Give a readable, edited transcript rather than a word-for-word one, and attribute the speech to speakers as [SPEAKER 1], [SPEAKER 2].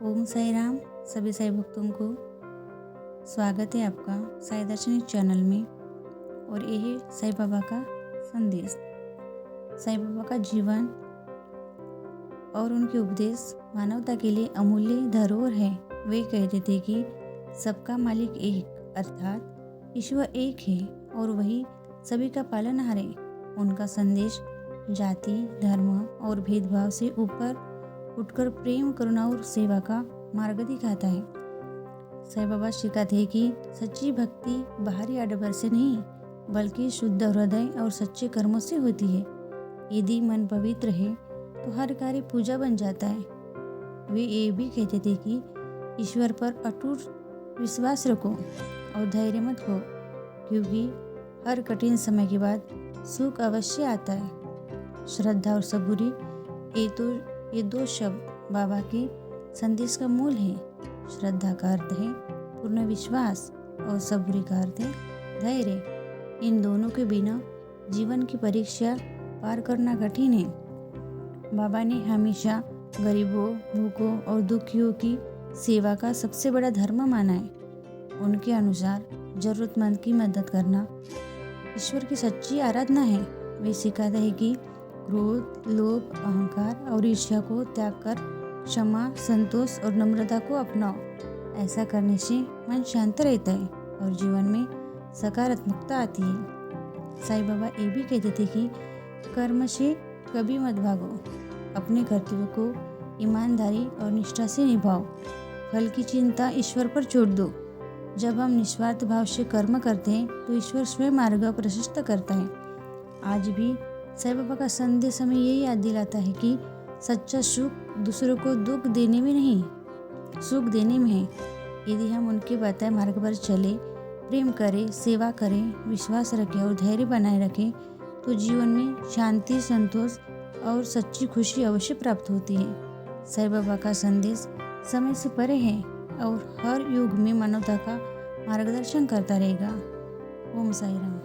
[SPEAKER 1] ओम साई राम। सभी साई भक्तों को स्वागत है आपका साई दर्शनिक चैनल में। और ये है साई बाबा का संदेश। साई बाबा का जीवन और उनके उपदेश मानवता के लिए अमूल्य धरोहर है। वे कहते थे कि सबका मालिक एक अर्थात ईश्वर एक है और वही सभी का पालनहार है। उनका संदेश जाति, धर्म और भेदभाव से ऊपर उठकर प्रेम, करुणा और सेवा का मार्ग दिखाता है। साईं बाबा सिखाते हैं कि सच्ची भक्ति बाहरी आडंबर से नहीं बल्कि शुद्ध हृदय और सच्चे कर्मों से होती है। यदि मन पवित्र है तो हर कार्य पूजा बन जाता है। वे ये भी कहते थे कि ईश्वर पर अटूट विश्वास रखो और धैर्य मत खो, क्योंकि हर कठिन समय के बाद सुख अवश्य आता है। श्रद्धा और सबूरी ये दो शब्द बाबा के संदेश का मूल है। श्रद्धा का अर्थ है पूर्ण विश्वास और सबूरी का अर्थ है धैर्य। इन दोनों के बिना जीवन की परीक्षा पार करना कठिन है। बाबा ने हमेशा गरीबों, भूखों और दुखियों की सेवा का सबसे बड़ा धर्म माना है। उनके अनुसार जरूरतमंद की मदद करना ईश्वर की सच्ची आराधना है। वे सिखाते हैं कि क्रोध, लोभ, अहंकार और ईर्ष्या को त्याग कर क्षमा, संतोष और नम्रता को अपनाओ। ऐसा करने से मन शांत रहता है और जीवन में सकारात्मकता आती है। साईं बाबा ये भी कहते थे कि कर्म से कभी मत भागो, अपने कर्तव्य को ईमानदारी और निष्ठा से निभाओ। फल की चिंता ईश्वर पर छोड़ दो। जब हम निस्वार्थ भाव से कर्म करते हैं तो ईश्वर स्वयं मार्ग प्रशस्त करता है। आज भी साईं बाबा का संदेश हमें यही याद दिलाता है कि सच्चा सुख दूसरों को दुख देने में नहीं, सुख देने में है। यदि हम उनके बताए मार्ग पर चले, प्रेम करें, सेवा करें, विश्वास रखें और धैर्य बनाए रखें तो जीवन में शांति, संतोष और सच्ची खुशी अवश्य प्राप्त होती है। साईं बाबा का संदेश समय से परे है और हर युग में मानवता का मार्गदर्शन करता रहेगा। ओम साई राम।